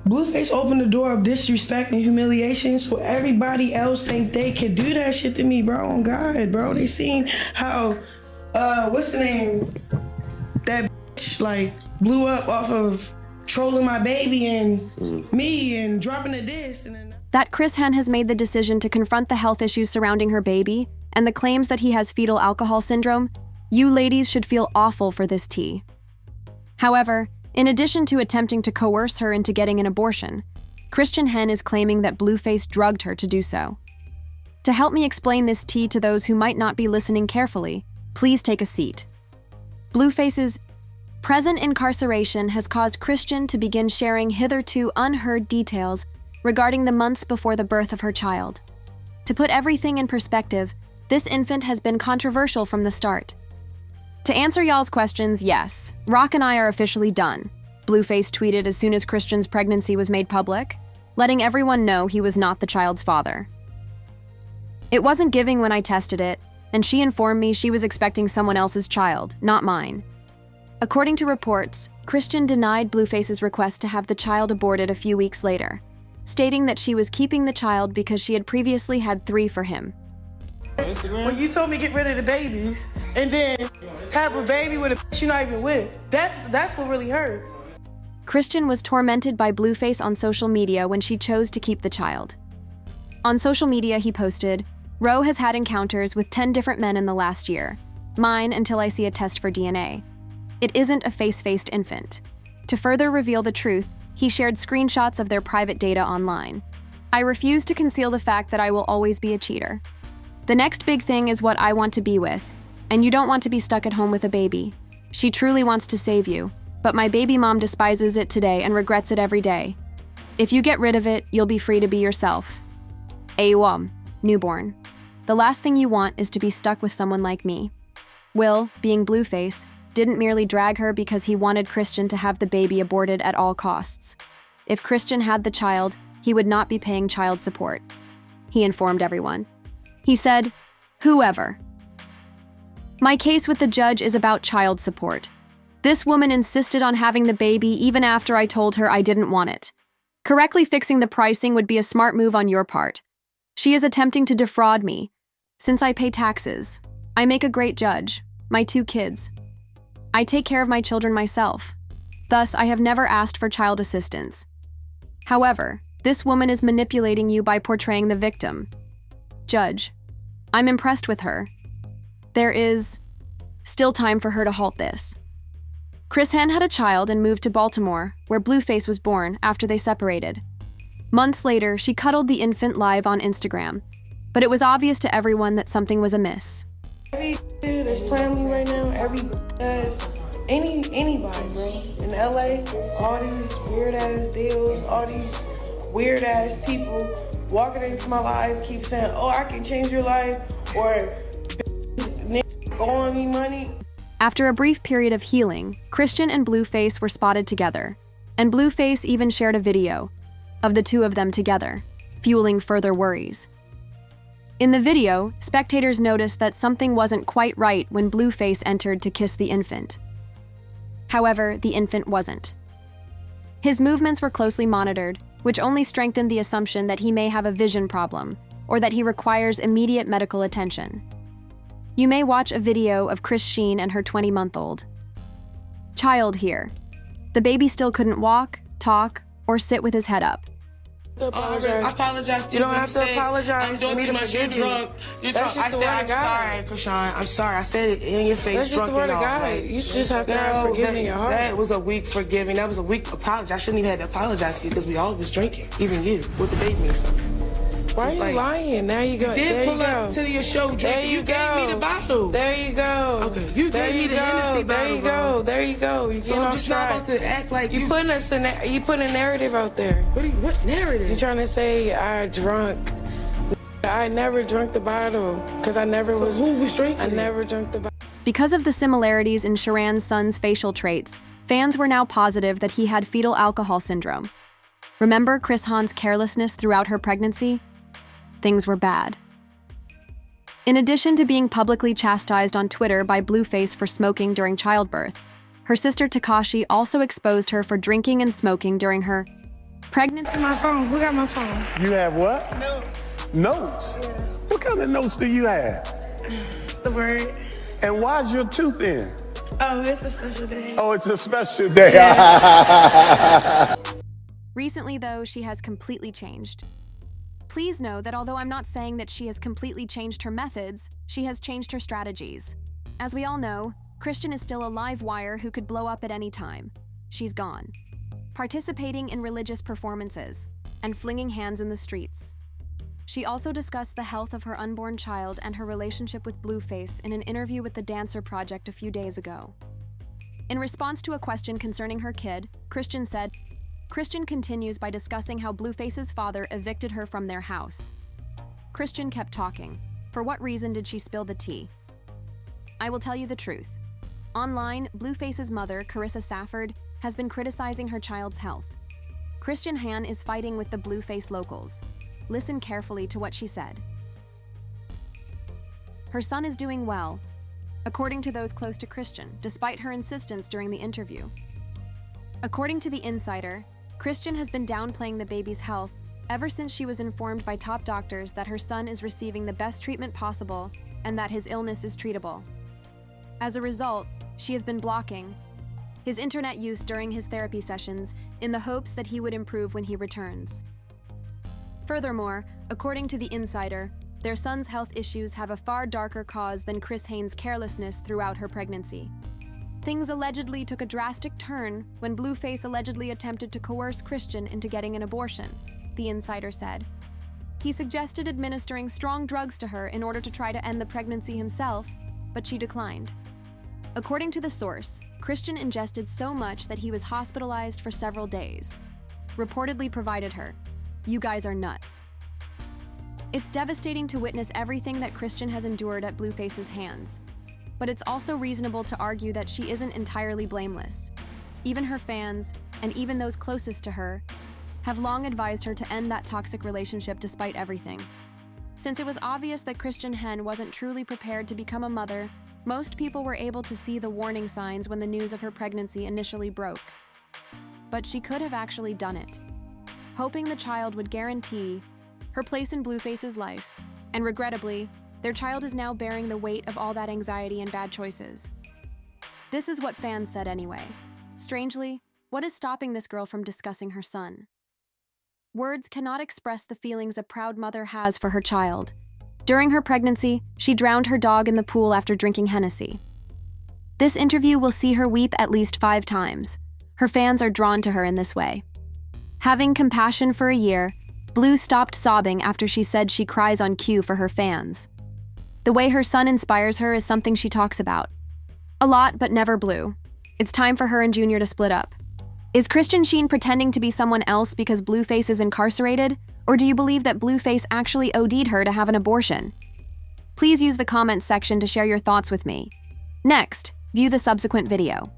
Blueface opened the door of disrespect and humiliation, so everybody else think they could do that shit to me, bro. On God, bro. They seen how, what's the name? That bitch, like, blew up off of trolling my baby and me and dropping the diss. That Chrisean has made the decision to confront the health issues surrounding her baby and the claims that he has fetal alcohol syndrome, you ladies should feel awful for this tea. However, in addition to attempting to coerce her into getting an abortion, Chrisean is claiming that Blueface drugged her to do so. To help me explain this tea to those who might not be listening carefully, please take a seat. Blueface's present incarceration has caused Chrisean to begin sharing hitherto unheard details regarding the months before the birth of her child. To put everything in perspective, this infant has been controversial from the start. To answer y'all's questions, yes, Rock and I are officially done, Blueface tweeted as soon as Chrisean's pregnancy was made public, letting everyone know he was not the child's father. It wasn't giving when I tested it, and she informed me she was expecting someone else's child, not mine. According to reports, Chrisean denied Blueface's request to have the child aborted a few weeks later, stating that she was keeping the child because she had previously had 3 for him. When you told me get rid of the babies and then have a baby with a bitch you're not even with, that's what really hurt. Chrisean was tormented by Blueface on social media when she chose to keep the child. On social media, he posted, "Ro has had encounters with 10 different men in the last year. Mine until I see a test for DNA. It isn't a face-faced infant." To further reveal the truth, he shared screenshots of their private data online. "I refuse to conceal the fact that I will always be a cheater. The next big thing is what I want to be with, and you don't want to be stuck at home with a baby. She truly wants to save you, but my baby mom despises it today and regrets it every day. If you get rid of it, you'll be free to be yourself. Awam, newborn. The last thing you want is to be stuck with someone like me." Will, being Blueface, didn't merely drag her because he wanted Chrisean to have the baby aborted at all costs. If Chrisean had the child, he would not be paying child support. He informed everyone. He said, "Whoever. My case with the judge is about child support. This woman insisted on having the baby even after I told her I didn't want it. Correctly fixing the pricing would be a smart move on your part. She is attempting to defraud me. Since I pay taxes, I make a great judge, my 2 kids. I take care of my children myself. Thus, I have never asked for child assistance. However, this woman is manipulating you by portraying the victim. Judge, I'm impressed with her. There is still time for her to halt this." Chrisean had a child and moved to Baltimore, where Blueface was born after they separated. Months later, she cuddled the infant live on Instagram, but it was obvious to everyone that something was amiss. Every dude that's playing me right now, every anybody, bro. In LA, all these weird ass deals, all these weird ass people walking into my life, keep saying, "Oh, I can change your life," or nigga owing me money. After a brief period of healing, Chrisean and Blueface were spotted together, and Blueface even shared a video of the 2 of them together, fueling further worries. In the video, spectators noticed that something wasn't quite right when Blueface entered to kiss the infant. However, the infant wasn't. His movements were closely monitored, which only strengthened the assumption that he may have a vision problem or that he requires immediate medical attention. You may watch a video of Chrisean and her 20-month-old child here. The baby still couldn't walk, talk, or sit with his head up. I apologize to you. You don't have to apologize for me to forgive you. That's just the word of God. I'm sorry, Chrisean. I'm sorry. I said it in your face. That's just the word of God. You just have to have forgiving your heart. That was a weak forgiving. That was a weak apology. I shouldn't even have to apologize to you because we all was drinking, even you, with the baby and stuff. Why are you lying? There you go. You did pull up to your show drinking. There you gave me the bottle. There you go. Okay, you gave me the Hennessy bottle. There you go. There you go. You so I'm just not about to act like you putting us in. You put a narrative out there. What narrative? You trying to say I drunk? I never drank the bottle because I never was. Who was drinking? I never drank the bottle. Because of the similarities in Sharan's son's facial traits, fans were now positive that he had fetal alcohol syndrome. Remember Chrisean's carelessness throughout her pregnancy? Things were bad. In addition to being publicly chastised on Twitter by Blueface for smoking during childbirth, her sister Takashi also exposed her for drinking and smoking during her Pregnancy. My phone. Who got my phone? You have what? Notes. Notes? Yeah. What kind of notes do you have? The word. And why's your tooth in? Oh, it's a special day. Oh, it's a special day. Recently, though, she has completely changed. Please know that although I'm not saying that she has completely changed her methods, she has changed her strategies. As we all know, Chrisean is still a live wire who could blow up at any time. She's gone. Participating in religious performances and flinging hands in the streets. She also discussed the health of her unborn child and her relationship with Blueface in an interview with the Dancer Project a few days ago. In response to a question concerning her kid, Chrisean said, Chrisean continues by discussing how Blueface's father evicted her from their house. Chrisean kept talking. For what reason did she spill the tea? I will tell you the truth. Online, Blueface's mother, Chrisean, has been criticizing her child's health. Chrisean is fighting with the Blueface locals. Listen carefully to what she said. Her son is doing well, according to those close to Chrisean, despite her insistence during the interview. According to The Insider, Chrisean has been downplaying the baby's health ever since she was informed by top doctors that her son is receiving the best treatment possible and that his illness is treatable. As a result, she has been blocking his internet use during his therapy sessions in the hopes that he would improve when he returns. Furthermore, according to The Insider, their son's health issues have a far darker cause than Chrisean's carelessness throughout her pregnancy. Things allegedly took a drastic turn when Blueface allegedly attempted to coerce Chrisean into getting an abortion, The Insider said. He suggested administering strong drugs to her in order to try to end the pregnancy himself, but she declined. According to the source, Chrisean ingested so much that he was hospitalized for several days. Reportedly provided her, "You guys are nuts." It's devastating to witness everything that Chrisean has endured at Blueface's hands. But it's also reasonable to argue that she isn't entirely blameless. Even her fans, and even those closest to her, have long advised her to end that toxic relationship despite everything. Since it was obvious that Chrisean wasn't truly prepared to become a mother, most people were able to see the warning signs when the news of her pregnancy initially broke. But she could have actually done it, hoping the child would guarantee her place in Blueface's life, and regrettably, their child is now bearing the weight of all that anxiety and bad choices. This is what fans said anyway. Strangely, what is stopping this girl from discussing her son? Words cannot express the feelings a proud mother has for her child. During her pregnancy, she drowned her dog in the pool after drinking Hennessy. This interview will see her weep at least 5 times. Her fans are drawn to her in this way. Having compassion for a year, Blue stopped sobbing after she said she cries on cue for her fans. The way her son inspires her is something she talks about. A lot, but never Blue. It's time for her and Junior to split up. Is Chrisean pretending to be someone else because Blueface is incarcerated? Or do you believe that Blueface actually OD'd her to have an abortion? Please use the comments section to share your thoughts with me. Next, view the subsequent video.